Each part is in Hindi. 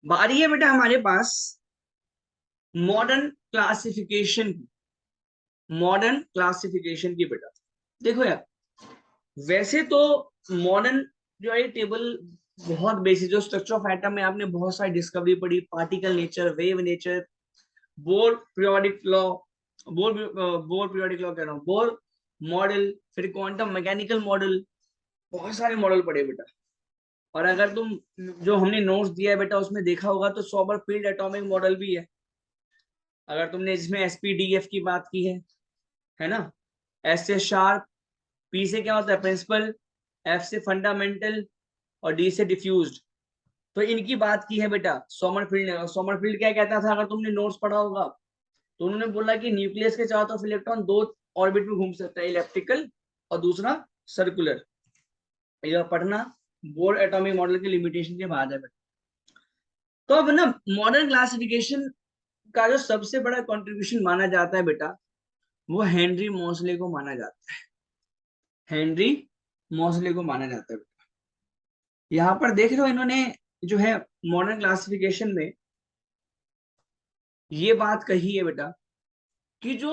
बारी है बेटा हमारे पास मॉडर्न क्लासिफिकेशन की। मॉडर्न क्लासिफिकेशन की बेटा देखो यार, वैसे तो मॉडर्न जो है टेबल बहुत बेसिक, जो स्ट्रक्चर ऑफ एटम में आपने बहुत सारी डिस्कवरी पढ़ी, particle nature, wave nature, bore periodic law, bore periodic law कह रहा हूँ, बोर मॉडल, फिर क्वांटम मैकेनिकल मॉडल, बहुत सारे मॉडल पढ़े बेटा। और अगर तुम जो हमने नोट्स दिया है बेटा उसमें देखा होगा तो सॉमरफील्ड एटॉमिक मॉडल भी है, अगर तुमने इसमें एसपीडीएफ की बात की है ना। एस से शार्प, पी से क्या होता है प्रिंसिपल, एफ से फंडामेंटल और डी से डिफ्यूज्ड। तो इनकी बात की है बेटा सोमरफील्ड ने। और सोमरफील्ड क्या कहता था, अगर तुमने नोट्स पढ़ा होगा तो उन्होंने बोला कि न्यूक्लियस के चारों तरफ इलेक्ट्रॉन दो ऑर्बिट में घूम सकता है, इलेप्टिकल और दूसरा सर्कुलर। यह पढ़ना बोर एटॉमिक मॉडल के लिमिटेशन के बाद है बेटा। तो अब ना मॉडर्न क्लासिफिकेशन का जो सबसे बड़ा कंट्रीब्यूशन माना जाता है बेटा, वो हेनरी मोसले को माना जाता है। हेनरी मोसले को माना जाता है बेटा। यहाँ पर देख रहे हो इन्होंने जो है मॉडर्न क्लासिफिकेशन में ये बात कही है बेटा कि जो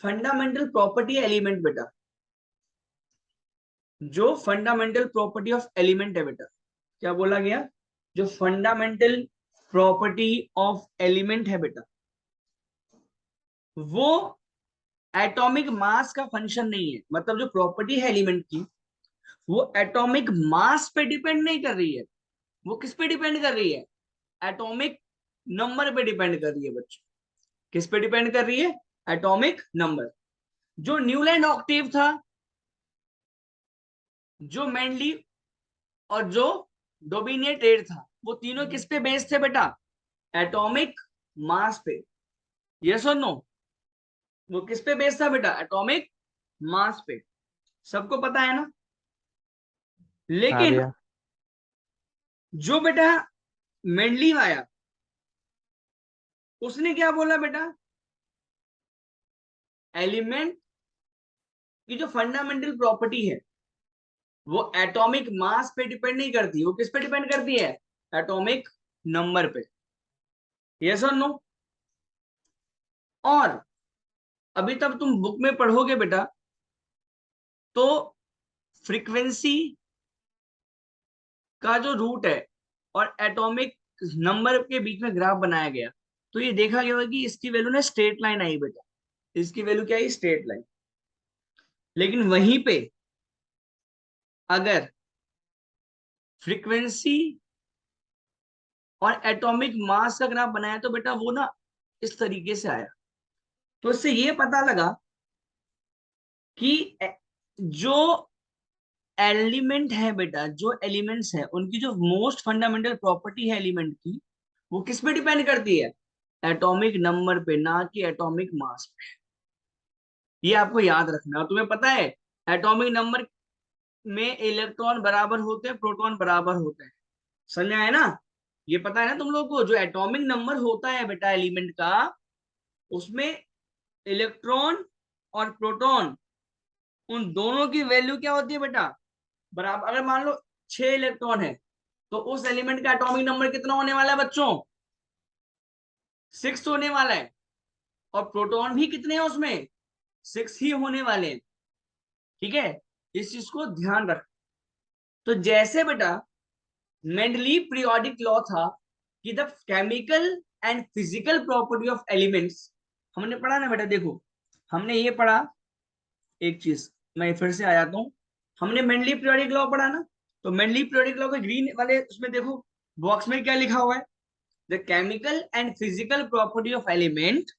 फंडामेंटल प्रॉपर्टी एलिमेंट बेटा, जो फंडामेंटल प्रॉपर्टी ऑफ एलिमेंट है बेटा, क्या बोला गया, जो फंडामेंटल प्रॉपर्टी ऑफ एलिमेंट है बेटा, वो एटॉमिक मास का फंक्शन नहीं है। मतलब जो प्रॉपर्टी है एलिमेंट की, वो एटॉमिक मास पे डिपेंड नहीं कर रही है। वो किस पे डिपेंड कर रही है, एटॉमिक नंबर पे डिपेंड कर रही है बच्चों। किस पे डिपेंड कर रही है, एटॉमिक नंबर। जो न्यूलैंड ऑक्टेव था, जो मेंडली और जो डोबिनेटेड था, वो तीनों किस पे बेस्ड थे बेटा, एटॉमिक मास पे। यस और नो, वो किस पे बेस्ड था बेटा, एटॉमिक मास पे। सबको पता है ना। हाँ लेकिन भैया। जो बेटा मेंडली आया, उसने क्या बोला बेटा, एलिमेंट की जो फंडामेंटल प्रॉपर्टी है वो एटॉमिक मास पे डिपेंड नहीं करती, वो किस पे डिपेंड करती है, एटॉमिक नंबर पे। यस और नो। और अभी तक तुम बुक में पढ़ोगे बेटा तो फ्रीक्वेंसी का जो रूट है और एटॉमिक नंबर के बीच में ग्राफ बनाया गया, तो ये देखा गया कि इसकी वैल्यू ना स्ट्रेट लाइन आई बेटा। इसकी वैल्यू क्या आई, स्ट्रेट लाइन। लेकिन वहीं पे अगर फ्रीक्वेंसी और एटॉमिक मास का ग्राफ बनाया तो बेटा वो ना इस तरीके से आया। तो इससे ये पता लगा कि जो एलिमेंट है बेटा, जो एलिमेंट्स है उनकी जो मोस्ट फंडामेंटल प्रॉपर्टी है एलिमेंट की, वो किस पे डिपेंड करती है, एटॉमिक नंबर पे, ना कि एटॉमिक मास पे। ये आपको याद रखना है। और तुम्हें पता है एटॉमिक नंबर में इलेक्ट्रॉन बराबर होते हैं, प्रोटॉन बराबर होते हैं। समझ आया ना। ये पता है ना तुम लोग को, जो एटॉमिक नंबर होता है बेटा एलिमेंट का, उसमें इलेक्ट्रॉन और प्रोटॉन, उन दोनों की वैल्यू क्या होती है बेटा, बराबर। अगर मान लो 6 इलेक्ट्रॉन है तो उस एलिमेंट का एटॉमिक नंबर कितना होने वाला है बच्चों, 6 होने वाला है। और प्रोटॉन भी कितने हैं उसमें, 6 ही होने वाले हैं। ठीक है, इस चीज को ध्यान रख। तो जैसे बेटा मेंडली पीरियोडिक लॉ था कि the chemical and physical property of elements, हमने पढ़ा ना बेटा, देखो हमने ये पढ़ा। एक चीज मैं फिर से आ जाता हूँ, हमने मेंडली पीरियोडिक लॉ पढ़ा ना। तो मेंडली पीरियोडिक लॉ के ग्रीन वाले उसमें देखो बॉक्स में क्या लिखा हुआ है, the chemical and physical property of element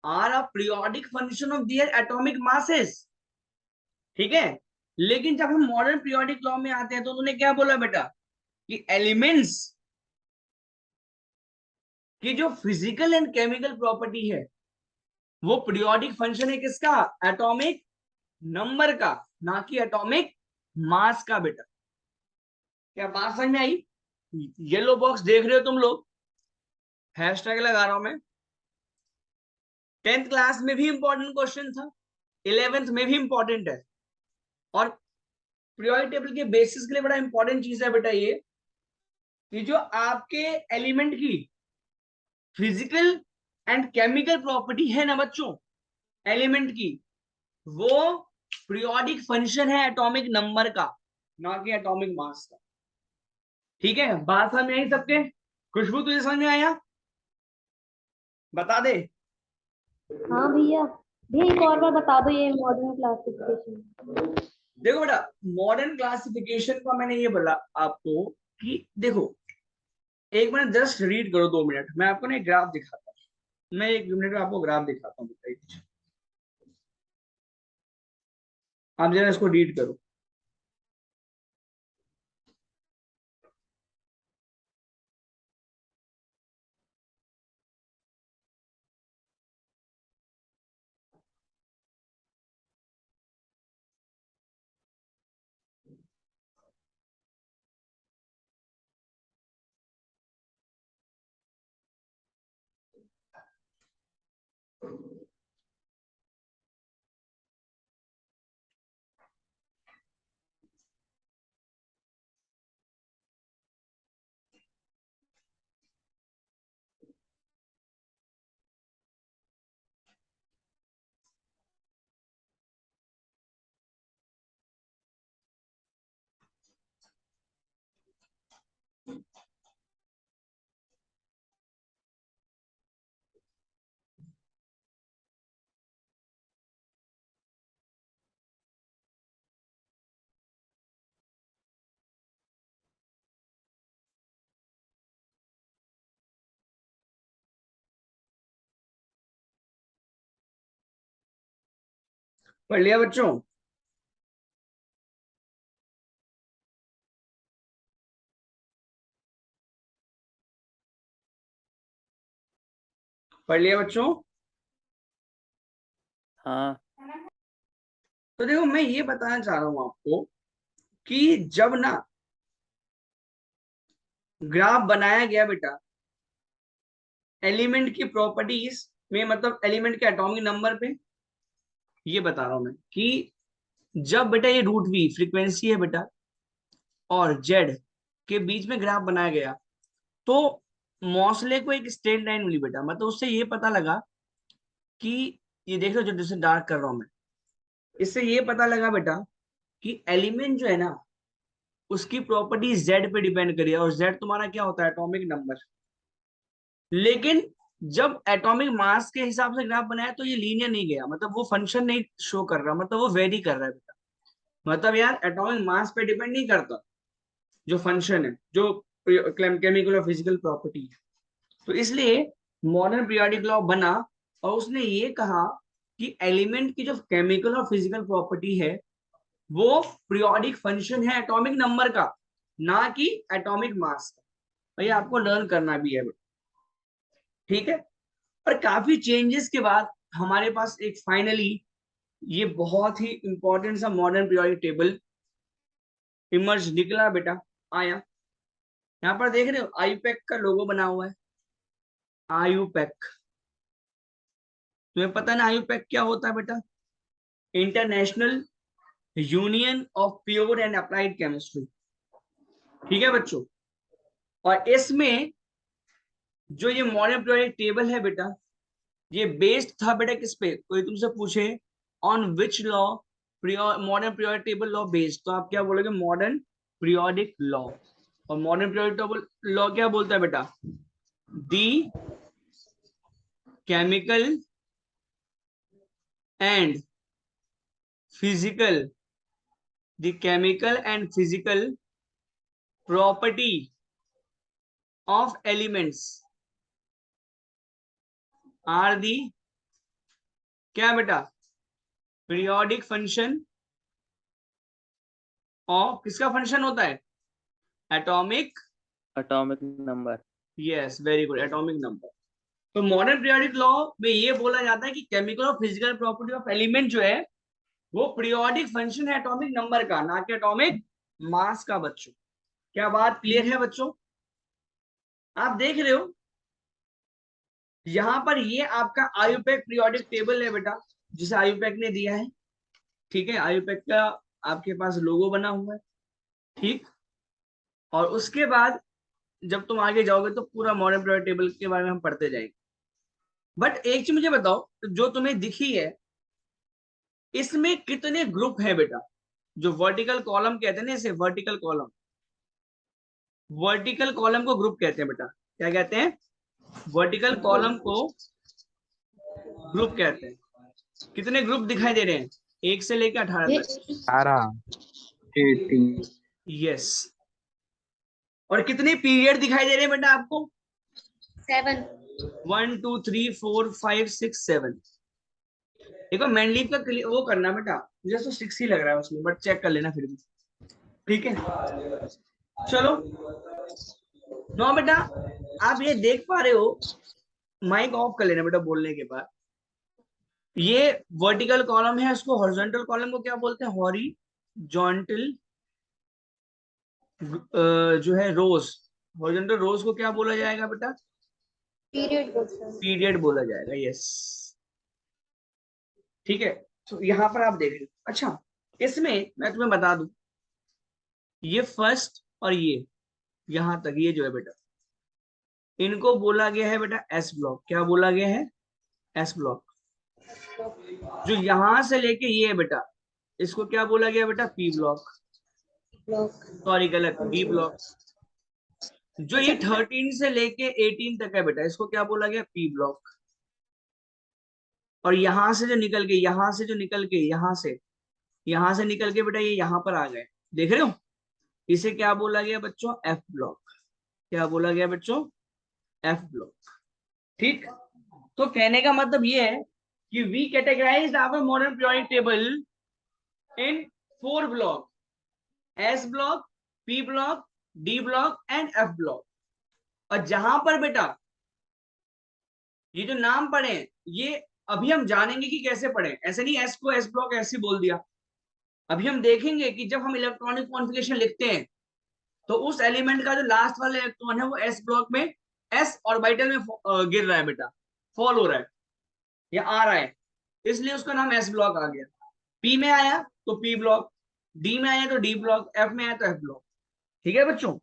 are a periodic function of their atomic masses. ठीक है। लेकिन जब हम मॉडर्न पीरियोडिक लॉ में आते हैं तो उन्होंने क्या बोला बेटा, कि एलिमेंट्स की जो फिजिकल एंड केमिकल प्रॉपर्टी है वो पीरियोडिक फंक्शन है किसका, एटॉमिक नंबर का, ना कि एटॉमिक मास का बेटा। क्या बात समझ में आई। येलो बॉक्स देख रहे हो तुम लोग, हैशटैग लगा रहा हूं मैं। 10th क्लास में भी इंपॉर्टेंट क्वेश्चन था, 11th में भी इंपॉर्टेंट है। और पीरियोडिक टेबल के बेसिस के लिए बड़ा इंपॉर्टेंट चीज है बेटा ये, कि जो आपके एलिमेंट की फिजिकल एंड केमिकल प्रॉपर्टी है ना बच्चों, एलिमेंट की, वो पीरियोडिक फंक्शन है एटॉमिक नंबर का, ना कि एटॉमिक मास का। ठीक है, बात समझ में आई सबके? खुशबू तुझे समझ में आया? बता दे। हाँ भैया। भैया एक और बार बता दो ये मॉडर्न क्लासिफिकेशन। देखो बेटा, मॉडर्न क्लासिफिकेशन का मैंने ये बोला आपको कि देखो, एक मिनट जस्ट रीड करो, 2 मिनट, मैं आपको ना एक ग्राफ दिखाता हूँ, मैं 1 मिनट में आपको ग्राफ दिखाता हूँ, बताइए। आप जरा इसको रीड करो। पढ़ लिया बच्चों? पढ़ लिया बच्चों? हाँ। तो देखो, मैं ये बताना चाह रहा हूं आपको कि जब ना ग्राफ बनाया गया बेटा एलिमेंट की प्रॉपर्टीज में, मतलब एलिमेंट के एटॉमिक नंबर पे, ये बता रहा हूं मैं कि जब बेटा ये रूट वी फ्रीक्वेंसी है बेटा और जेड के बीच में ग्राफ बनाया गया, तो मॉसले को एक स्ट्रेट लाइन मिली बेटा, मतलब उससे ये पता लगा कि, ये देख लो जो जिसे डार्क कर रहा हूं मैं, इससे ये पता लगा बेटा कि एलिमेंट जो है ना उसकी प्रॉपर्टी जेड पे डिपेंड करी है, और जेड तुम्हारा क्या होता है? Atomic number. लेकिन जब एटॉमिक मास के हिसाब से ग्राफ बनाया तो ये लीनियर नहीं गया, मतलब वो फंक्शन नहीं शो कर रहा, मतलब वो वेरी कर रहा है बेटा। मतलब यार एटॉमिक मास पे डिपेंड नहीं करता जो फंक्शन है, जो केमिकल और फिजिकल प्रॉपर्टी है। तो इसलिए मॉडर्न पीरियोडिक लॉ बना, और उसने ये कहा कि एलिमेंट की जो केमिकल और फिजिकल प्रॉपर्टी है वो पीरियोडिक फंक्शन है एटॉमिक नंबर का, ना कि एटॉमिक मास का। और ये आपको लर्न करना भी है, ठीक है? और काफी चेंजेस के बाद हमारे पास एक फाइनली ये बहुत ही इंपॉर्टेंट सा मॉडर्न पीरियोडिक टेबल इमर्ज निकला बेटा, आया। यहाँ पर देख रहे हो आईयूपैक का लोगो बना हुआ है, आईयूपैक। तुम्हें पता है ना आईयूपैक क्या होता है बेटा? International union of pure and applied chemistry. ठीक है बच्चों? और इसमें जो ये मॉडर्न पीरियोडिक टेबल है बेटा, ये बेस्ड था बेटा किस पे? कोई तुमसे पूछे on which law modern periodic table law based, तो आप क्या बोलोगे? Modern periodic law. और मॉडर्न पीरियोडिक लॉ क्या बोलता है बेटा? The chemical and physical, the chemical and physical property of elements are the, क्या बेटा? पीरियोडिक फंक्शन ऑफ, किसका फंक्शन होता है? Atomic, atomic number. Yes very good, atomic number. तो मॉडर्न पीरियोडिक लॉ में ये बोला जाता है कि केमिकल और फिजिकल प्रॉपर्टी ऑफ एलिमेंट जो है वो पीरियोडिक फंक्शन है एटॉमिक नंबर का, ना कि एटॉमिक मास का बच्चों। क्या बात क्लियर है बच्चों? आप देख रहे हो यहां पर ये आपका आयुपैक पीरियोडिक टेबल है बेटा, जिसे आयुपैक ने दिया है। ठीक है, आयुपैक का आपके पास लोगो बना हुआ है, ठीक। और उसके बाद जब तुम आगे जाओगे तो पूरा मॉडर्न पीरियोडिक टेबल के बारे में हम पढ़ते जाएंगे। बट एक चीज मुझे बताओ, जो तुम्हें दिखी है इसमें कितने ग्रुप है बेटा? जो वर्टिकल कॉलम कहते हैं ना, इसे वर्टिकल कॉलम, वर्टिकल कॉलम को ग्रुप कहते हैं बेटा। क्या कहते हैं? वर्टिकल कॉलम को ग्रुप कहते हैं। कितने ग्रुप दिखाई दे रहे हैं? 1 से लेकर 18 तक। 18। यस। और कितने पीरियड दिखाई दे रहे हैं बेटा आपको? 7। 1 2 3 4 5 6 7। देखो मैनलीव का वो करना बेटा, मुझे तो 6 ही लग रहा है उसमें, बट चेक कर लेना फिर भी। ठीक है, चलो। नो बेटा, आप ये देख पा रहे हो, माइक ऑफ कर लेना बेटा बोलने के बाद। ये वर्टिकल कॉलम है, इसको हॉरिजॉन्टल कॉलम को क्या बोलते हैं? हॉरिजॉन्टल जो है रोज, हॉरिजॉन्टल रोज को क्या बोला जाएगा बेटा? पीरियड बोलते हैं। पीरियड बोला जाएगा। यस, ठीक है। तो यहाँ पर आप देख रहे हो। अच्छा, इसमें मैं तुम्हें बता दूं, ये फर्स्ट और ये यहां तक, ये जो है बेटा, इनको बोला गया है बेटा एस ब्लॉक। क्या बोला गया है? S block. जो यहां से लेके ये है बेटा, इसको क्या बोला गया बेटा? P block. सॉरी, गलत, बी ब्लॉक। जो ये 13 से लेके 18 तक है बेटा, इसको क्या बोला गया? P block. और यहां से जो निकल के, यहां से जो निकल के, यहां से निकल के बेटा ये यहां पर आ गए, देख रहे हो? इसे क्या बोला गया बच्चों? F block. क्या बोला गया बच्चों? F block. ठीक। तो कहने का मतलब ये है कि we categorized our modern periodic table in 4 block: S block, P block, D block and F block. और जहां पर बेटा ये जो नाम पढ़े, ये अभी हम जानेंगे कि कैसे पढ़े। ऐसे नहीं एस को एस ब्लॉक ऐसे बोल दिया। अभी हम देखेंगे कि जब हम इलेक्ट्रॉनिक कॉन्फ़िगरेशन लिखते हैं तो उस एलिमेंट का जो लास्ट वाला इलेक्ट्रॉन है वो एस ब्लॉक में, एस ऑर्बिटल में गिर रहा है बेटा, फॉल हो रहा है या आ रहा है, इसलिए उसका नाम एस ब्लॉक आ गया। पी में आया तो पी ब्लॉक, डी में आया तो डी ब्लॉक, एफ में आया तो एफ ब्लॉक। ठीक है बच्चों,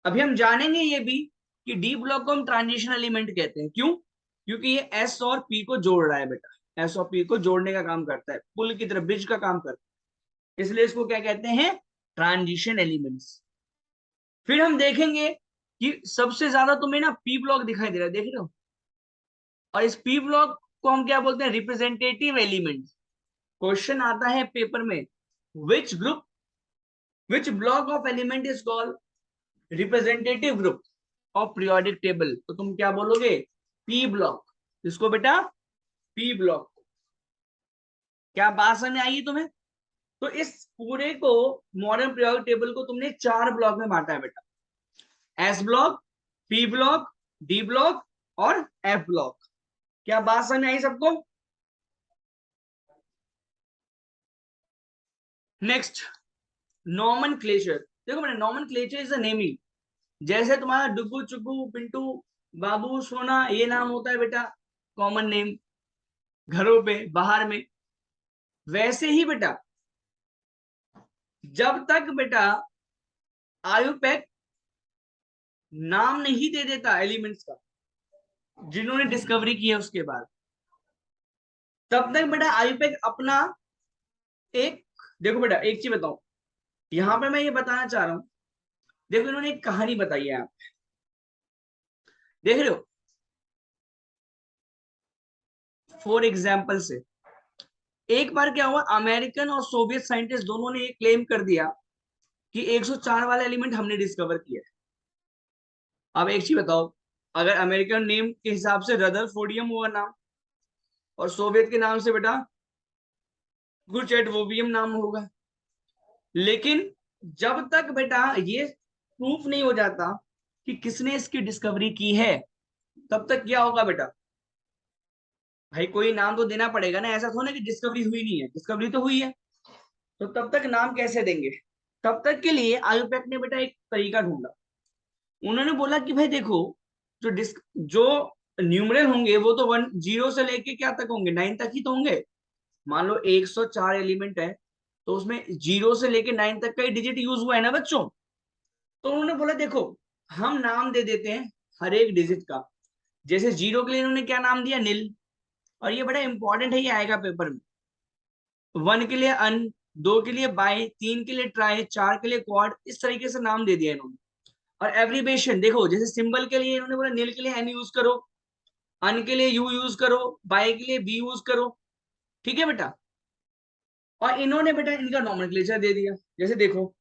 अभी हम जानेंगे ये भी कि डी ब्लॉक को हम ट्रांजिशन एलिमेंट कहते हैं। क्यों? क्योंकि ये एस और पी को जोड़ रहा है बेटा, एस और पी को जोड़ने का काम करता है, पुल की तरह ब्रिज का काम करता है, इसलिए इसको क्या कहते हैं? Transition elements. फिर हम देखेंगे कि सबसे ज्यादा तुम्हें ना पी ब्लॉक दिखाई दे रहा है, देख रहे हो? और इस पी ब्लॉक को हम क्या बोलते हैं? Representative element. क्वेश्चन आता है पेपर में, which group, which block of element is called representative group of periodic table? तो तुम क्या बोलोगे? P block. इसको बेटा पी ब्लॉक। क्या बात समझ में आई तुम्हें? तो इस पूरे को, मॉडर्न पीरियोडिक टेबल को तुमने 4 ब्लॉक में बांटा है बेटा: S block, P block, D block और एफ ब्लॉक। क्या बात समझ में आई सबको? Next, nomenclature. देखो बेटा, नॉमेनक्लेचर इज अ नेमिंग। जैसे तुम्हारा डुगू, चुगू, पिंटू, बाबू, सोना, ये नाम होता है बेटा कॉमन नेम घरों पे, बाहर में, वैसे ही बेटा जब तक बेटा आयुपैक नाम नहीं दे देता एलिमेंट्स का, जिन्होंने डिस्कवरी की है उसके बाद, तब तक बेटा आयुपैक अपना एक, देखो बेटा एक चीज बताऊं, यहां पे मैं ये बताना चाह रहा हूं, देखो इन्होंने एक कहानी बताई है, आप देख रहे हो? फॉर एग्जाम्पल से, एक बार क्या हुआ, अमेरिकन और सोवियत साइंटिस्ट दोनों ने ये क्लेम कर दिया कि 104 वाला एलिमेंट हमने डिस्कवर किया है। अब एक चीज बताओ, अगर अमेरिकन नेम के हिसाब से रदरफोर्डियम हुआ नाम, और सोवियत के नाम से बेटा गुरचैटवोवियम नाम होगा, लेकिन जब तक बेटा ये प्रूफ नहीं हो जाता कि किसने इसकी डिस्कवरी की है, तब तक क्या होगा बेटा? भाई कोई नाम तो देना पड़ेगा ना, ऐसा थोड़ा कि डिस्कवरी हुई नहीं है, डिस्कवरी तो हुई है, तो तब तक नाम कैसे देंगे? तब तक के लिए आयुपैक ने बेटा एक तरीका ढूंढा। उन्होंने बोला कि भाई देखो, जो न्यूमरल होंगे वो तो 10 से लेके क्या तक होंगे? 9 तक ही तो होंगे। मान लो 104 एलिमेंट है, तो उसमें 0 से लेके 9 तक का ही डिजिट यूज हुआ है ना बच्चों। तो उन्होंने बोला देखो, हम नाम दे देते हैं हर एक डिजिट का। जैसे 0 के लिए इन्होंने क्या नाम दिया, नील, और ये बड़ा इंपॉर्टेंट है, ये आएगा पेपर में। 1 के लिए अन, 2 के लिए बाय, 3 के लिए ट्राई, 4 के लिए क्वाड, इस तरीके से नाम दे दिया इन्होंने। और एब्रीवेशन देखो, जैसे सिंबल के लिए इन्होंने बोला नील के लिए एन यूज करो, अन के लिए यू यूज करो, बाय के लिए बी यूज करो, ठीक है बेटा। और इन्होंने बेटा इनका नॉमेनक्लेचर दे दिया। जैसे देखो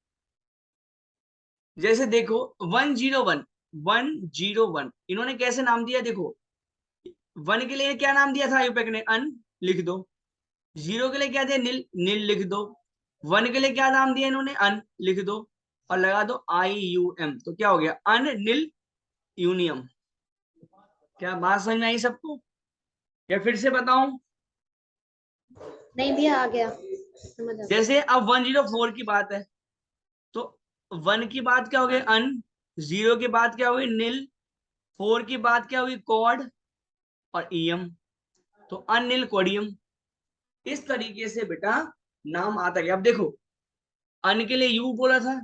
101, 101 इन्होंने कैसे नाम दिया, देखो 1 के लिए क्या नाम दिया था आयुपेक ने, अन, लिख दो। 0 के लिए क्या दिया, नील, नील लिख दो। 1 के लिए क्या नाम दिया इन्होंने, अन, लिख दो, और लगा दो IUM, तो क्या हो गया, अन नील यूनियम। क्या बात समझ में आई सबको, या फिर से बताऊं? नहीं भैया आ गया, समझ आ गया। जैसे अब 104 की बात है, तो 1 की बात क्या हो गई, अन, 0 की बात क्या हुई, नील, 4 की बात क्या हुई, कॉड, और ईएम, तो अनिल कोडियम। इस तरीके से बेटा नाम आता गया। अब देखो अन के लिए यू बोला था,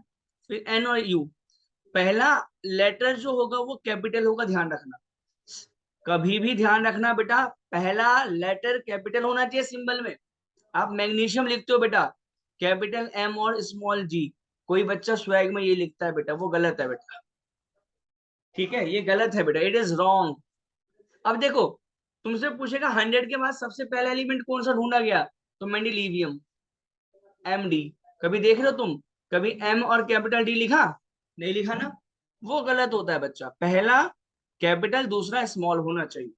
फिर एन और यू, पहला लेटर जो होगा वो कैपिटल होगा, ध्यान रखना, कभी भी ध्यान रखना बेटा, पहला लेटर कैपिटल होना चाहिए सिंबल में। आप मैग्नीशियम लिखते हो बेटा, कैपिटल एम और स्मॉल जी, कोई बच्चा स्वैग में ये लिखता है बेटा, वो गलत है बेटा, ठीक है, ये गलत है बेटा, इट इज रॉन्ग। अब देखो तुमसे पूछेगा 100 के बाद सबसे पहला एलिमेंट कौन सा ढूंढा गया, तो मेंडेलिवियम, MD, कभी देख रहे हो तुम, कभी M और कैपिटल D लिखा, नहीं लिखा ना, वो गलत होता है बच्चा, पहला कैपिटल दूसरा स्मॉल होना चाहिए।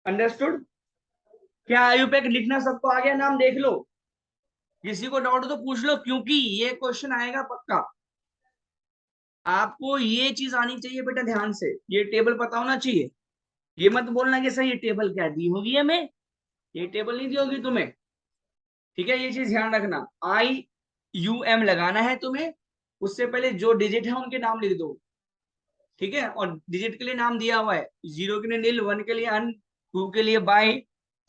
अंडरस्टूड? क्या आयुपेक लिखना सबको आ गया, नाम देख लो, किसी को डाउट हो तो पूछ लो, क्योंकि ये क्वेश्चन आएगा पक्का। आपको ये चीज आनी चाहिए बेटा, ध्यान से, ये टेबल पता होना चाहिए। ये मत बोलना कि सर ये टेबल क्या दी होगी हमें, ये टेबल नहीं दी होगी तुम्हें, ठीक है, ये चीज ध्यान रखना। IUM लगाना है तुम्हें, उससे पहले जो डिजिट है उनके नाम लिख दो, ठीक है, और डिजिट के लिए नाम दिया हुआ है, 0 के लिए नील, 1 के लिए अन, 2 के लिए बाय,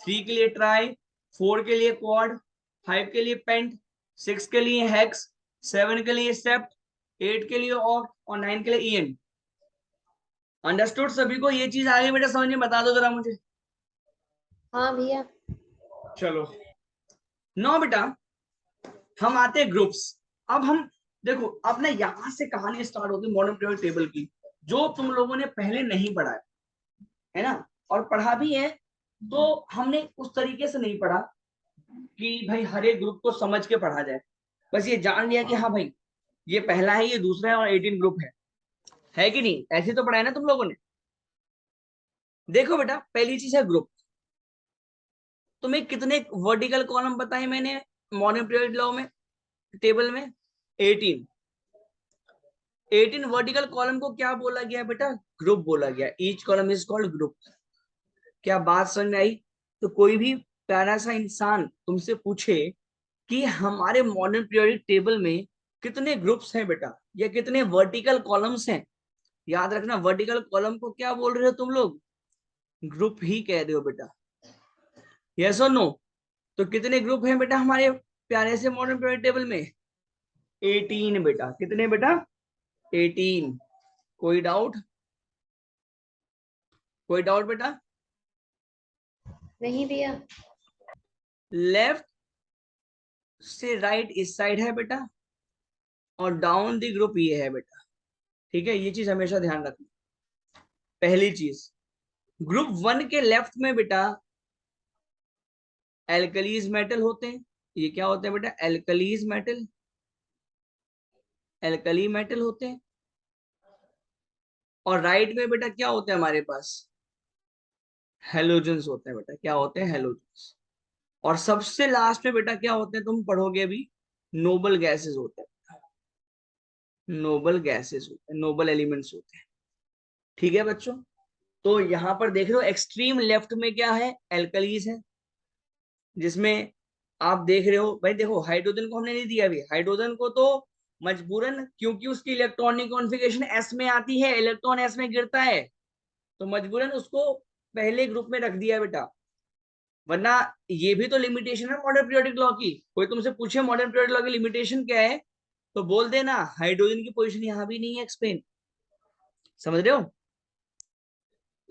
3 के लिए ट्राई, 4 के लिए क्वाड, 5 के लिए पेंट, 6 के लिए हेक्स, 7 के लिए सेप्ट, 8 के लिए ऑक्ट, और 9 के लिए ईएन। अंडरस्टूड सभी को, ये चीज आगे बेटा समझ में बता दो जरा मुझे। हाँ भैया। चलो नो बेटा, हम आते हैं ग्रुप्स। अब हम देखो, अब ना यहां से कहानी स्टार्ट होती है मॉडर्न पीरियड टेबल की, जो तुम लोगों ने पहले नहीं पढ़ा है ना, और पढ़ा भी है तो हमने उस तरीके से नहीं पढ़ा कि भाई हर एक ग्रुप को समझ के पढ़ा जाए, बस ये जान लिया कि हाँ भाई ये पहला है, ये दूसरा है, और 18 ग्रुप है कि नहीं, ऐसे तो पढ़ा है ना तुम लोगों ने। देखो बेटा पहली चीज है ग्रुप। तुम्हें कितने वर्टिकल कॉलम बताए मैंने मॉडर्न पीरियड लॉ में, टेबल में, 18। 18 वर्टिकल कॉलम को क्या बोला गया बेटा, ग्रुप बोला गया, each column is called group. क्या बात समझ में आई? तो कोई भी प्यारा सा इंसान तुमसे पूछे कि हमारे मॉडर्न पीरियोडिक टेबल में कितने ग्रुप्स हैं बेटा, या कितने वर्टिकल कॉलम्स हैं, याद रखना वर्टिकल कॉलम को क्या बोल रहे हो तुम लोग, ग्रुप ही कह रहे हो बेटा, यस और नो। तो कितने ग्रुप हैं बेटा हमारे प्यारे से मॉडर्न पीरियोडिक टेबल में, 18 बेटा, कितने बेटा, 18। कोई डाउट, कोई डाउट बेटा? नहीं भैया। लेफ्ट से राइट इस साइड है बेटा, और डाउन दी ग्रुप ये है बेटा, ठीक है, ये चीज हमेशा ध्यान रखना। पहली चीज, ग्रुप 1 के लेफ्ट में बेटा एल्कलीज मेटल होते हैं, ये क्या होते हैं बेटा, एल्कलीज मेटल, एल्कली मेटल होते हैं। और राइट में बेटा क्या होते हैं हमारे पास, हेलोजेंस होते हैं बेटा, क्या होते हैं, हेलोजेंस। और सबसे लास्ट में बेटा क्या होते हैं, तुम पढ़ोगे अभी, नोबल गैसेस होते हैं, नोबल गैसेस होते हैं, नोबल एलिमेंट्स होते हैं, ठीक है बच्चों। तो यहां पर देख रहे हो एक्सट्रीम लेफ्ट में क्या है, एल्कलीज है, जिसमें आप देख रहे हो भाई, देखो हाइड्रोजन को हमने नहीं दिया अभी, हाइड्रोजन को तो मजबूरन, क्योंकि उसकी इलेक्ट्रॉनिक कॉन्फ़िगरेशन एस में आती है, इलेक्ट्रॉन एस में गिरता है, तो मजबूरन उसको पहले ग्रुप में रख दिया बेटा, वरना ये भी तो लिमिटेशन है मॉडर्न पीरियोडिक लॉ की। कोई तुमसे पूछे मॉडर्न पीरियोडिक लॉ की लिमिटेशन क्या है, तो बोल देना हाइड्रोजन की पोजीशन यहाँ भी नहीं है एक्सप्लेन, समझ रहे हो?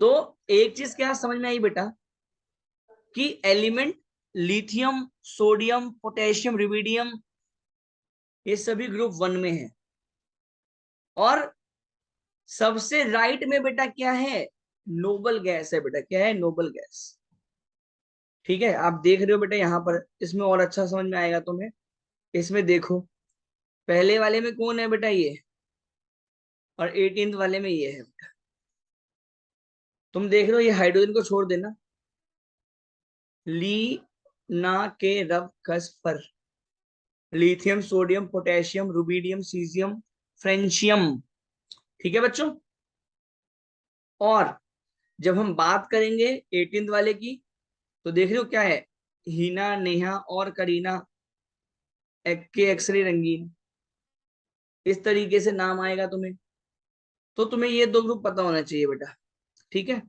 तो एक चीज क्या समझ में आई बेटा कि element lithium, sodium, potassium, rubidium ये सभी ग्रुप 1 में है। और सबसे राइट में बेटा क्या है? नोबल गैस है बेटा। क्या है? Noble gas. ठीक है, आप देख रहे हो बेटा यहाँ पर, इसमें और अच्छा समझ में आएगा तुम्हें। इसमें देखो, पहले वाले में कौन है बेटा? ये। और 18th वाले में ये है बेटा। तुम देख रहे हो, ये हाइड्रोजन को छोड़ देना। ली ना के रब कस पर lithium, sodium, potassium, rubidium, caesium, francium. ठीक है बच्चों? और जब हम बात करेंगे 18th वाले की, तो देख रहे हो क्या है? हीना, नेहा और करीना, के एक्सरे रंगीन, इस तरीके से नाम आएगा तुम्हें। तो तुम्हें ये दो ग्रुप पता होना चाहिए बेटा। ठीक है,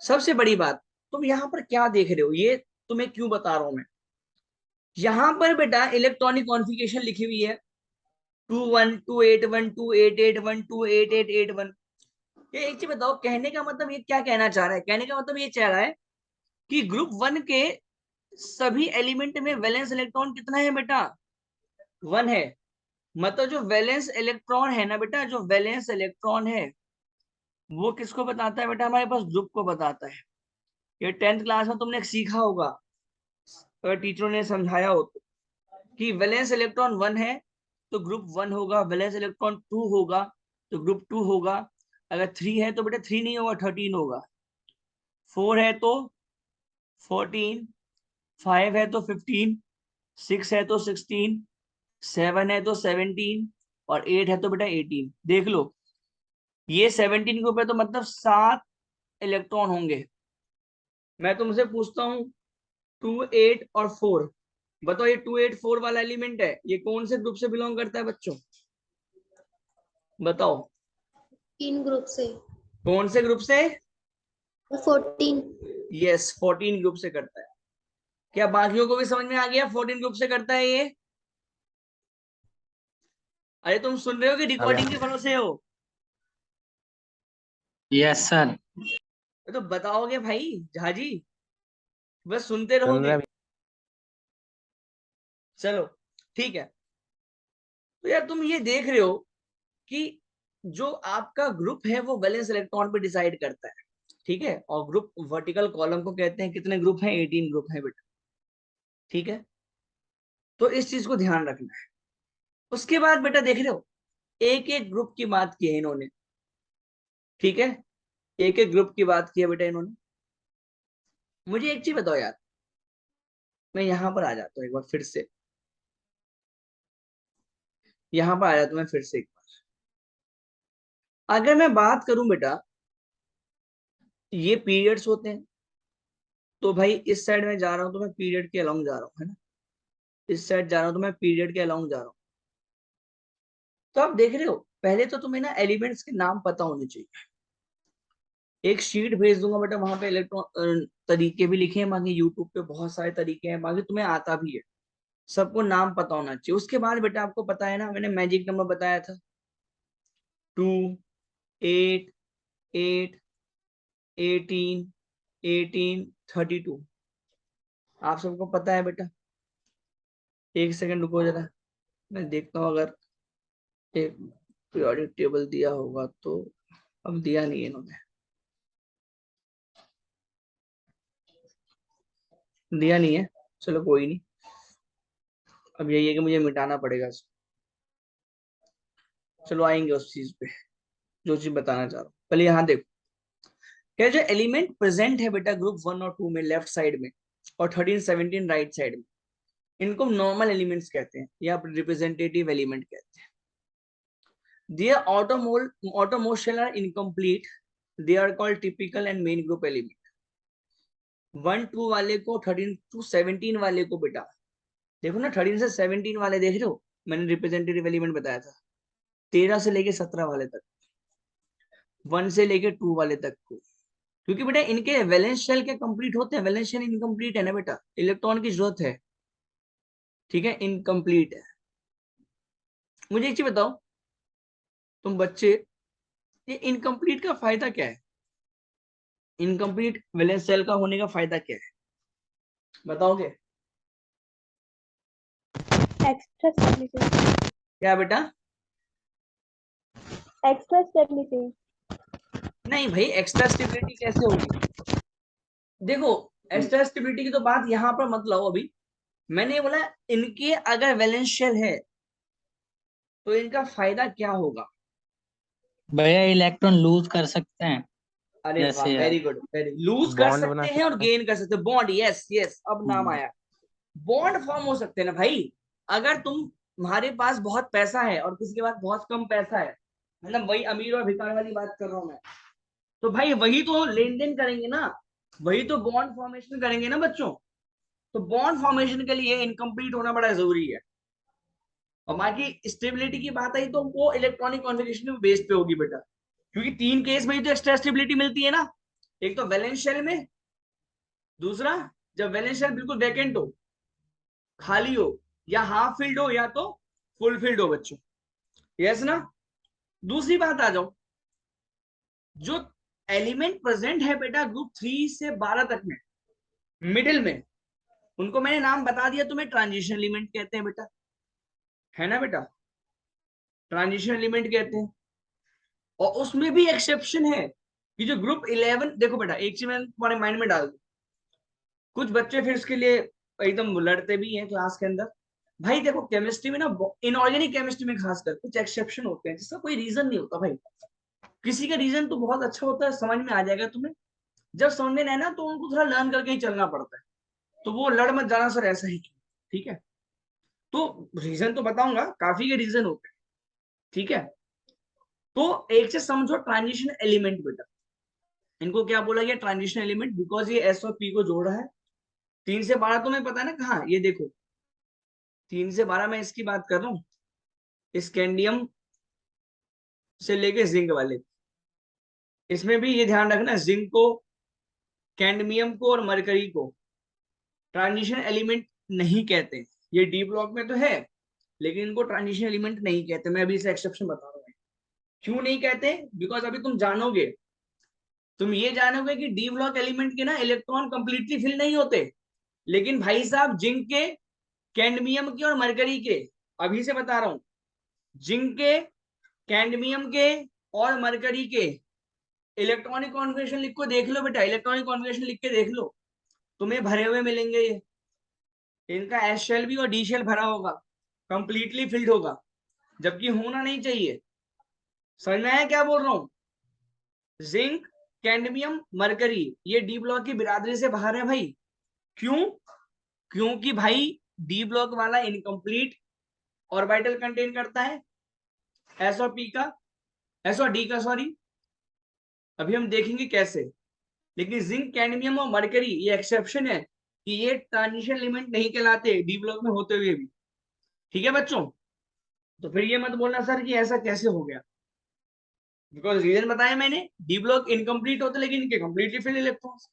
सबसे बड़ी बात, तुम यहाँ पर क्या देख रहे हो, ये तुम्हें क्यों बता रहा हूं मैं। यहाँ पर बेटा इलेक्ट्रॉनिक कॉन्फ़िगरेशन लिखी हुई है 21, 281, 288, 28881। ये एक चीज बताओ, कहने का मतलब ये क्या कहना चाह रहा है? कहने का मतलब ये चाह रहा है कि ग्रुप 1 के सभी एलिमेंट में वैलेंस इलेक्ट्रॉन कितना है बेटा? 1 है। मतलब जो वैलेंस इलेक्ट्रॉन है ना बेटा, जो वैलेंस इलेक्ट्रॉन है वो किसको बताता है बेटा? हमारे पास ग्रुप को बताता है। ये 10th क्लास में तुमने सीखा होगा, अगर टीचरों ने समझाया हो तो, कि वैलेंस इलेक्ट्रॉन 1 है तो ग्रुप 1 होगा, वैलेंस इलेक्ट्रॉन 2 होगा तो ग्रुप 2 होगा, अगर 3 है तो बेटा 3 नहीं होगा, 13 होगा, 4 है तो 14, 5 है तो 15, 6 है तो 16, 7 है तो 17 और 8 है तो बेटा 18। देख लो, ये 17 के ऊपर तो मतलब 7 इलेक्ट्रॉन होंगे। मैं तुमसे पूछता हूँ 2, 8 और 4, बताओ ये 2, 8, 4 वाला एलिमेंट है, ये कौन से ग्रुप से बिलोंग करता है बच्चों? बताओ 3 ग्रुप से। कौन से ग्रुप से? 14। यस, 14 ग्रुप से करता है। क्या बाकियों को भी समझ में आ गया 14 ग्रुप से करता है ये? अरे तुम सुन रहे हो कि रिकॉर्डिंग के भरोसे हो? Yes sir. तो बताओगे भाई झाजी, बस सुनते सुन रहोगे? रहे चलो ठीक है। तो यार तुम ये देख रहे हो कि जो आपका ग्रुप है वो वैलेंस इलेक्ट्रॉन पे डिसाइड करता है। ठीक है, और ग्रुप वर्टिकल कॉलम को कहते हैं, कितने ग्रुप हैं? 18 ग्रुप है बेटा। ठीक है, तो इस चीज को ध्यान रखना है। उसके बाद बेटा देख रहे हो, एक एक ग्रुप की बात की है इन्होंने। ठीक है, एक एक ग्रुप की बात की है बेटा इन्होंने। मुझे एक चीज बताओ यार, मैं यहां पर आ जाता हूँ एक बार फिर से, यहां पर आ जाता हूँ मैं फिर से एक बार। अगर मैं बात करूं बेटा, ये पीरियड्स होते हैं, तो भाई इस साइड में जा रहा हूं तो मैं पीरियड के अलोंग जा रहा हूँ, है ना? इस साइड जा रहा हूं तो मैं पीरियड के अलोंग जा रहा हूँ। तो आप देख रहे हो, पहले तो तुम्हें ना एलिमेंट्स के नाम पता होने चाहिए। एक शीट भेज दूंगा बेटा, वहां पे इलेक्ट्रॉन तरीके भी लिखे हैं, बाकी यूट्यूब पे बहुत सारे तरीके हैं, बाकी तुम्हें आता भी है। सबको नाम पता होना चाहिए। उसके बाद बेटा आपको पता है ना, मैंने मैजिक नंबर बताया था 2, 8, 8, 18, 18, 32। आप सबको पता है बेटा? एक सेकंड रुको जरा, मैं देखता हूँ अगर एक पीरियोडिक टेबल दिया होगा तो। अब दिया नहीं है इन्होंने, दिया नहीं है। चलो कोई नहीं, अब यही है कि मुझे मिटाना पड़ेगा इसको। चलो आएंगे उस चीज पे, जो चीज बताना चाह रहा हूँ। पहले यहाँ देखो, क्या जो एलिमेंट प्रेजेंट है बेटा ग्रुप 1 और 2 में लेफ्ट साइड में, और 13, 17 राइट साइड में, इनको नॉर्मल एलिमेंट्स कहते हैं या रिप्रेजेंटेटिव एलिमेंट कहते हैं। Their automorphism are incomplete. They are called typical and main group element. 1, 2 वाले को, 13 to 17 वाले को बेटा देखो ना, 13 से 17 वाले देख रहे हो, मैंने रिप्रेजेंटेटिव एलिमेंट बताया था। 13 से लेके 17 वाले तक, 1 से लेके 2 वाले तक को, क्योंकि बेटा इनके वैलेंस शेल के कंप्लीट होते हैं। वैलेंस शेल इनकम्प्लीट है ना बेटा, इलेक्ट्रॉन की जरूरत है। ठीक है, इनकम्प्लीट है। मुझे एक चीज बताओ, तुम बच्चे ये इनकम्प्लीट का फायदा क्या है? इनकम्प्लीट वैलेंस शेल का होने का फायदा क्या है, बताओगे? Extra stability. क्या बेटा? Extra stability. नहीं भाई, एक्स्ट्रा स्टेबिलिटी कैसे होगी? देखो, एक्स्ट्रा स्टेबिलिटी की तो बात यहाँ पर मत लाओ अभी। मैंने ये बोला इनके अगर वैलेंस शेल है तो इनका फायदा क्या होगा? भैया इलेक्ट्रॉन लूज कर सकते हैं, अरे वाह, जैसे वेरी गुड, वेरी लूज कर बॉन्ड बना सकते हैं और सकते हैं। गेन कर सकते हैं, बॉन्ड, यस यस, अब नाम आया। बॉन्ड फॉर्म हो सकते हैं ना भाई। अगर तुम्हारे पास बहुत पैसा है और किसी के पास बहुत कम पैसा है, मतलब वही अमीर और भिखारी वाली बात कर रहा हूं मैं, तो भाई वही तो लेन देन करेंगे ना, वही तो बॉन्ड फॉर्मेशन करेंगे ना बच्चों। तो बॉन्ड फॉर्मेशन के लिए इनकम्प्लीट होना बड़ा जरूरी है। और बाकी स्टेबिलिटी की बात आई तो वो इलेक्ट्रॉनिक कॉन्फ़िगरेशन के बेस पे होगी बेटा, क्योंकि तीन केस में ही तो एक्स्ट्रा स्टेबिलिटी मिलती है ना। एक तो वैलेंस शेल में, दूसरा जब वैलेंस शेल बिल्कुल वैकेंट हो, खाली हो, या हाफ फिल्ड हो या तो फुल फिल्ड हो बच्चों, यस ना। दूसरी बात आ जाओ, जो एलिमेंट प्रेजेंट है बेटा ग्रुप 3 से 12 तक में, मिडिल में, उनको मैंने नाम बता दिया तुम्हें, ट्रांजिशन एलिमेंट कहते हैं बेटा, है ना बेटा, ट्रांजिशन एलिमेंट कहते हैं। और उसमें भी एक्सेप्शन है कि जो ग्रुप 11, देखो बेटा एक चीज मैं तुम्हारे माइंड में डाल दूं, कुछ बच्चे फिर इसके लिए एकदम लड़ते भी हैं क्लास के अंदर। भाई देखो केमिस्ट्री में ना, इनऑर्गेनिक केमिस्ट्री में खासकर कुछ एक्सेप्शन होते हैं जिसका कोई रीजन नहीं होता भाई। किसी का रीजन तो बहुत अच्छा होता है, समझ में आ जाएगा तुम्हें, जब समझ में नहीं ना तो उनको थोड़ा लर्न करके ही चलना पड़ता है। तो वो लड़ मत जाना सर ऐसा ही क्यों, ठीक है। तो रीजन तो बताऊंगा, काफी के रीजन होते हैं, ठीक है। तो एक से समझो ट्रांजिशन एलिमेंट बेटा, इनको क्या बोला गया, ट्रांजिशन एलिमेंट, बिकॉज ये एस और पी को जोड़ रहा है। 3 से 12 तुम्हें पता है ना कहाँ, ये देखो 3 से 12 मैं इसकी बात कर रहा हूँ, स्कैंडियम से लेके जिंक वाले। इसमें भी ये ध्यान रखना, जिंक को, कैडमियम को और मरकरी को ट्रांजिशन एलिमेंट नहीं कहते। ये डी ब्लॉक में तो है लेकिन इनको ट्रांजिशन एलिमेंट नहीं कहते। मैं अभी इसे एक्सेप्शन बता रहा हूँ क्यों नहीं कहते, बिकॉज अभी तुम जानोगे, तुम ये जानोगे कि डी ब्लॉक एलिमेंट के ना इलेक्ट्रॉन कंप्लीटली फिल नहीं होते, लेकिन भाई साहब जिंक के, कैडमियम के और मरकरी के, अभी से बता रहा हूं, जिंक के, कैडमियम के और मरकरी के इलेक्ट्रॉनिक कॉन्फ़िगरेशन लिख को देख लो बेटा, इलेक्ट्रॉनिक कॉन्फ़िगरेशन लिख के देख लो, तुम्हें भरे हुए मिलेंगे ये। इनका एस शेल भी और डी शेल भरा होगा, कंप्लीटली फिल्ड होगा, जबकि होना नहीं चाहिए। समझ में आया क्या बोल रहा हूं? जिंक, कैडमियम, मरकरी ये डी ब्लॉक की बिरादरी से बाहर है भाई। क्यों? क्योंकि भाई डी ब्लॉक वाला इनकम्प्लीट ऑर्बिटल कंटेन करता है, एस और पी का, एस और डी का सॉरी, अभी हम देखेंगे कैसे। लेकिन जिंक, कैडमियम और मरकरी ये एक्सेप्शन है कि ये ट्रांजिशन एलिमेंट नहीं कहलाते डी ब्लॉक में होते हुए भी, ठीक है बच्चों। तो फिर ये मत बोलना सर कि ऐसा कैसे हो गया, बिकॉज रीजन बताया मैंने, डी ब्लॉक इनकम्प्लीट होते लेकिन इनके कंप्लीटली फिल इलेक्ट्रॉन्स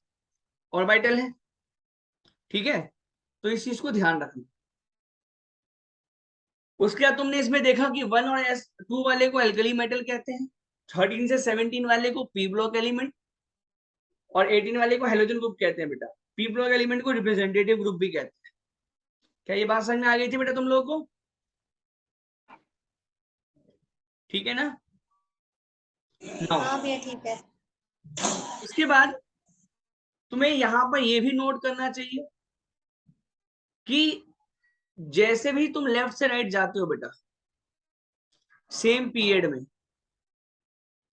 ऑर्बिटल है, ठीक है। तो इस चीज को ध्यान रखना। उसके बाद तुमने इसमें देखा कि 1 और S2 वाले को एल्कली मेटल कहते हैं, 13 से 17 वाले को पी ब्लॉक एलिमेंट, और 18 वाले को हेलोजन ग्रुप कहते हैं बेटा। पी ब्लॉक एलिमेंट को रिप्रेजेंटेटिव ग्रुप भी कहते हैं। क्या ये बात समझ में आ गई थी बेटा तुम लोगों को? ठीक है ना? हाँ भैया ठीक है। इसके बाद तुम्हें यहां पर यह भी नोट करना चाहिए कि जैसे भी तुम लेफ्ट से राइट जाते हो बेटा, सेम पीरियड में,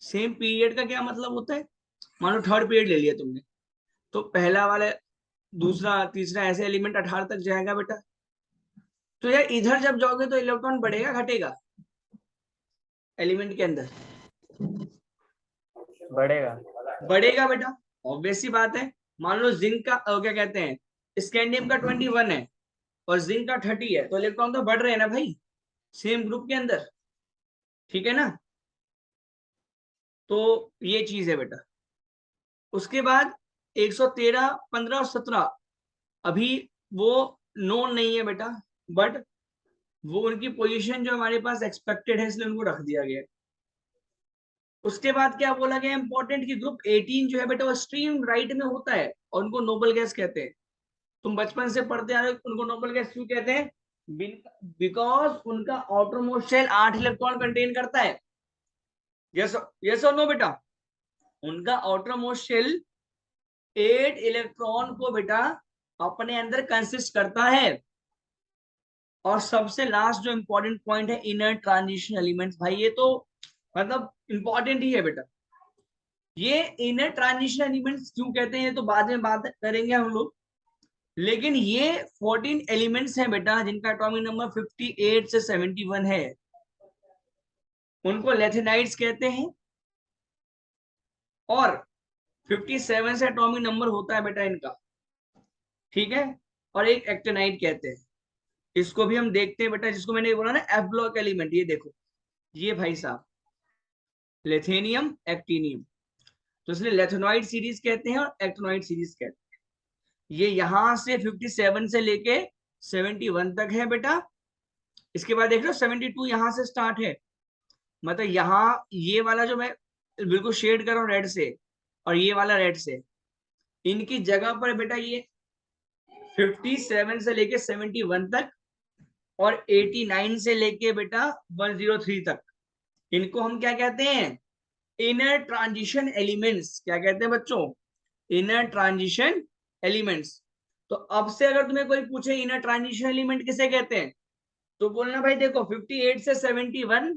सेम पीरियड का क्या मतलब होता है, मान लो थर्ड पीरियड ले लिया तुमने, तो पहला वाला, दूसरा, तीसरा ऐसे एलिमेंट 18 तक जाएगा बेटा। तो यार इधर जब जाओगे तो इलेक्ट्रॉन बढ़ेगा घटेगा एलिमेंट के अंदर? बढ़ेगा। बढ़ेगा बेटा, ऑब्वियस सी बात है। मान लो जिंक का क्या कहते हैं, स्कैंडियम का 21 है और जिंक का 30 है, तो इलेक्ट्रॉन तो बढ़ रहे हैं ना भाई सेम ग्रुप के अंदर, ठीक है ना। तो ये चीज है बेटा। उसके बाद 113, 15 और 17 अभी वो नोन नहीं है बेटा, बट वो उनकी पोजीशन जो हमारे पास एक्सपेक्टेड है इसलिए उनको रख दिया गया है। उसके बाद क्या बोला गया इंपॉर्टेंट की ग्रुप 18 जो है बेटा वो स्ट्रीम राइट में होता है और उनको नोबल गैस कहते हैं। तुम बचपन से पढ़ते आ रहे हो उनको नोबल गैस क्यों कहते हैं? बिकॉज उनका आउटरमोस्ट शेल 8 इलेक्ट्रॉन कंटेन करता है। यस यस और नो बेटा, उनका आउटरमोस्ट शेल 8 इलेक्ट्रॉन को बेटा अपने अंदर कंसिस्ट करता है। और सबसे लास्ट जो इंपॉर्टेंट पॉइंट है इनर ट्रांजिशन एलिमेंट्स, भाई ये तो मतलब इंपॉर्टेंट ही है बेटा। ये इनर ट्रांजिशन एलिमेंट्स क्यों कहते हैं ये तो बाद में बात करेंगे हम लोग, लेकिन ये 14 एलिमेंट्स हैं बेटा जिनका एटॉमिक नंबर 58 से 71 है, उनको लेथेनाइड्स कहते हैं। और 57 से एटॉमिक नंबर होता है बेटा इनका, ठीक है। और एक एक्टिनाइड कहते हैं, इसको भी हम देखते हैं बेटा, जिसको मैंने बोला ना एफ ब्लॉक एलिमेंट, ये देखो ये भाई साहब लेथेनियम एक्टिनियम, तो इसलिए लेथेनॉइड सीरीज कहते हैं और एक्टिनॉइड सीरीज कहते हैं। ये यहां से 57 से लेके 71 तक है बेटा। इसके बाद देख लो 72 यहां से स्टार्ट है, मतलब यहाँ ये वाला जो मैं बिल्कुल शेड कर रहा हूँ रेड से और ये वाला रेड से, इनकी जगह पर बेटा ये 57 से लेके 71 तक और 89 से लेके बेटा 103 तक, इनको हम क्या कहते हैं? Inner transition elements. क्या कहते हैं बच्चों? Inner transition elements. तो अब से अगर तुम्हें कोई पूछे इनर ट्रांजिशन एलिमेंट किसे कहते हैं, तो बोलना भाई देखो 58 से 71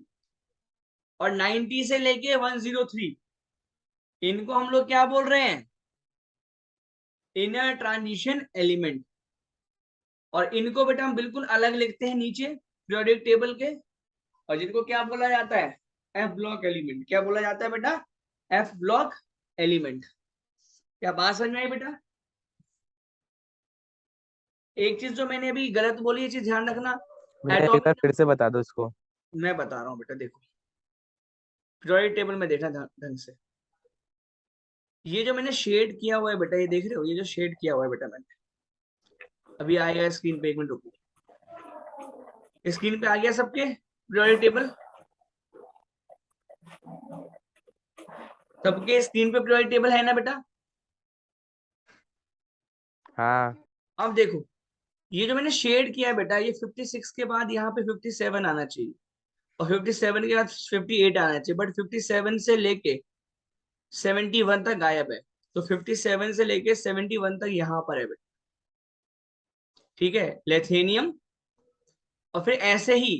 और 90 से लेके 103, इनको हम लोग क्या बोल रहे हैं? Inner transition element. और इनको बेटा हम बिल्कुल अलग लिखते हैं नीचे पीरियोडिक टेबल के, और जिनको क्या बोला जाता है? F block element. क्या बोला जाता है बेटा? F block element. क्या बात समझ में आई बेटा? एक चीज जो मैंने अभी गलत बोली, ये चीज ध्यान रखना। भैया एक बार फिर से बता दो इसको। मैं बता रहा हूँ बेटा, देखो पीरियोडिक टेबल में देखना ढंग से। ये जो मैंने शेड किया हुआ है बेटा, ये देख रहे हो, ये जो शेड किया हुआ है बेटा मैंने, अभी आएगा स्क्रीन पे, एक मिनट रुको। स्क्रीन पे आ गया सबके पीरियोडिक टेबल? सबके स्क्रीन पे पीरियोडिक टेबल है ना बेटा? हाँ अब देखो ये जो मैंने शेड किया है बेटा, ये 56 के बाद यहाँ पे 57 आना चाहिए और 57 के बाद 58 आना चाहिए, बट 57 से लेके 71 तक गायब है। तो 57 से लेके 71 तक यहाँ पर है बेटा, ठीक है, लेथेनियम। और फिर ऐसे ही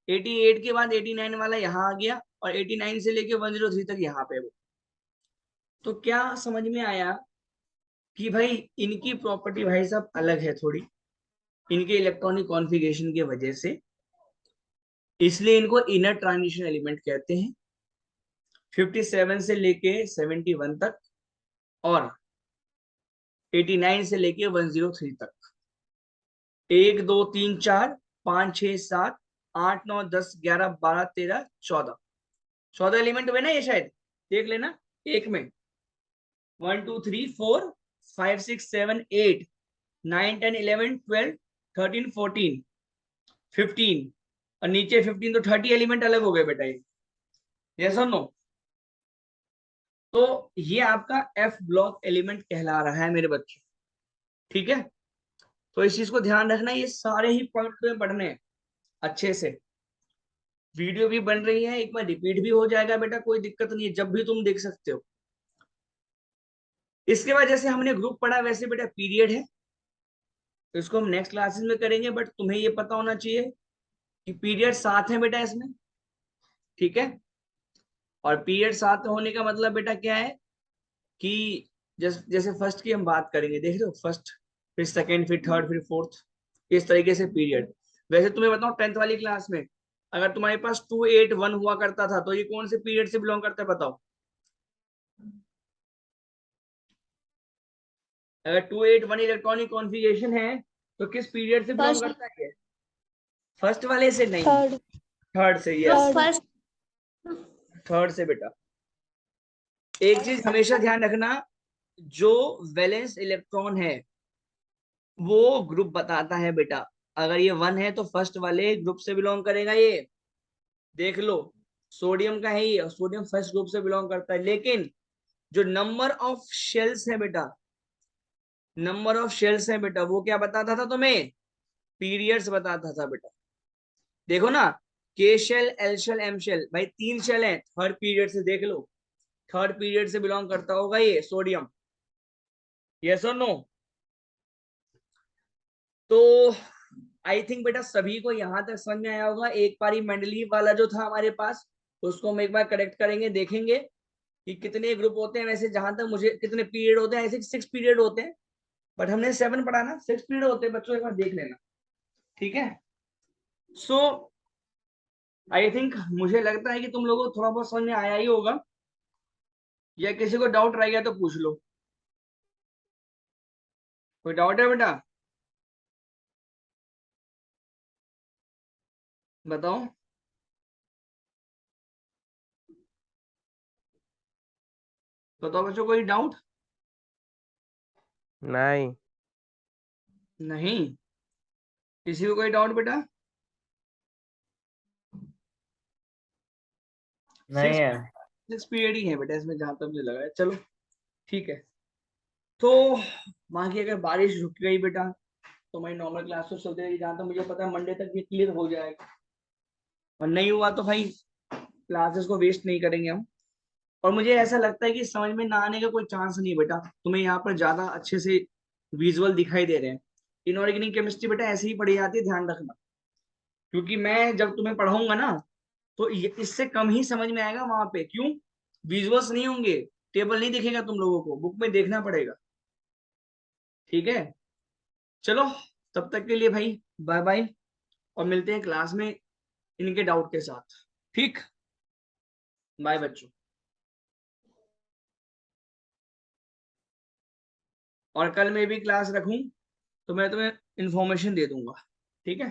88 के बाद 89 वाला यहाँ आ गया और 89 से लेके 103 तक यहाँ पे है। तो क्या समझ में आया कि भाई इनकी प्रॉपर्टी भाई साहब अलग है थोड़ी, इनके इलेक्ट्रॉनिक कॉन्फ़िगरेशन की वजह से, इसलिए इनको इनर ट्रांजिशन एलिमेंट कहते हैं। 57 से लेके 71 तक और 89 से लेके 103 तक। 1 2 3 4 5 6 7 8 9 10 11 12 13 14, 14 एलिमेंट हुए ना ये, शायद देख लेना एक में 1 2 3 4 5 6 7 8 9 10 11 12 13 14 15 और नीचे 15, तो 30 एलिमेंट अलग हो गए बेटा ये। यस और नो? तो ये आपका एफ ब्लॉक एलिमेंट कहला रहा है मेरे बच्चों, ठीक है। तो इस चीज को ध्यान रखना, ये सारे ही पॉइंट तुम्हें पढ़ने हैं अच्छे से। वीडियो भी बन रही है, एक बार रिपीट भी हो जाएगा बेटा, कोई दिक्कत नहीं है, जब भी तुम देख सकते हो। इसके बाद जैसे हमने ग्रुप पढ़ा वैसे बेटा पीरियड है, तो इसको हम नेक्स्ट क्लासेस में करेंगे, बट तुम्हें ये पता होना चाहिए कि पीरियड साथ है बेटा इसमें, ठीक है। और पीरियड साथ होने का मतलब बेटा क्या है कि जैसे फर्स्ट की हम बात करेंगे, देख रहे हो, फर्स्ट फिर सेकंड फिर थर्ड फिर फोर्थ, इस तरीके से पीरियड। वैसे तुम्हें बताओ 10th वाली क्लास में अगर तुम्हारे पास 2 8 1 हुआ करता था, तो ये कौन से पीरियड से बिलोंग करता है बताओ? अगर 2 8 1 इलेक्ट्रॉनिक कॉन्फ़िगरेशन है तो किस पीरियड से बिलोंग करता है? फर्स्ट वाले से नहीं, थर्ड से। Yes, first. थर्ड से बेटा। एक चीज हमेशा ध्यान रखना, जो वैलेंस इलेक्ट्रॉन है वो ग्रुप बताता है बेटा। अगर ये 1 है तो फर्स्ट वाले ग्रुप से बिलोंग करेगा, ये देख लो। सोडियम का है ये, सोडियम फर्स्ट ग्रुप से बिलोंग करता है, लेकिन जो नंबर ऑफ शेल्स है बेटा, नंबर ऑफ शेल्स है बेटा, वो क्या बताता था तुम्हें? पीरियड्स बताता था बेटा। देखो ना, K shell, L shell, M shell, भाई 3 शेल है, थर्ड पीरियड से देख लो, थर्ड पीरियड से बिलोंग करता होगा ये सोडियम, यस और नो? तो आई थिंक बेटा सभी को यहां तक समझ में आया होगा। एक बारी मेंडलीव वाला जो था हमारे पास, उसको हम एक बार करेक्ट करेंगे, देखेंगे कि कितने ग्रुप होते हैं। वैसे जहां तक मुझे, कितने पीरियड होते हैं, ऐसे 6 पीरियड होते हैं, बट हमने 7 पढ़ा ना, 6 पीरियड होते हैं बच्चों, एक बार देख लेना, ठीक है? सो आई थिंक, मुझे लगता है कि तुम लोगों को थोड़ा बहुत समझ में आया ही होगा, या किसी को डाउट रह गया तो पूछ लो। कोई डाउट है बेटा? बताओ। बताओ बच्चों, कोई डाउट? नहीं। नहीं? किसी को कोई डाउट बेटा? नहीं है। 6 पीरियड ही है बेटा इसमें, जहां तक मुझे लगा है। चलो ठीक है। तो बाकी अगर बारिश रुक गई बेटा, तो हमारी नॉर्मल क्लास तो चलती रहेगी, जहां तक मुझे पता है मंडे तक ये क्लियर हो जाएगा। और नहीं हुआ तो भाई क्लासेस को वेस्ट नहीं करेंगे हम। और मुझे ऐसा लगता है कि समझ में ना आने का कोई चांस नहीं बेटा, तुम्हें यहाँ पर ज्यादा अच्छे से विजुअल दिखाई दे रहे हैं। इनऑर्गेनिक केमिस्ट्री बेटा ऐसे ही पढ़ी जाती है, ध्यान रखना, क्योंकि मैं जब तुम्हें पढ़ाऊंगा ना, तो इससे कम ही समझ में आएगा वहां पे। क्यों? विजुअल्स नहीं होंगे, टेबल नहीं दिखेगा तुम लोगों को, बुक में देखना पड़ेगा, ठीक है? चलो, तब तक के लिए भाई बाय बाय, और मिलते हैं क्लास में इनके डाउट के साथ। ठीक, बाय बच्चों। और कल मैं भी क्लास रखूं तो मैं तुम्हें इंफॉर्मेशन दे दूंगा, ठीक है?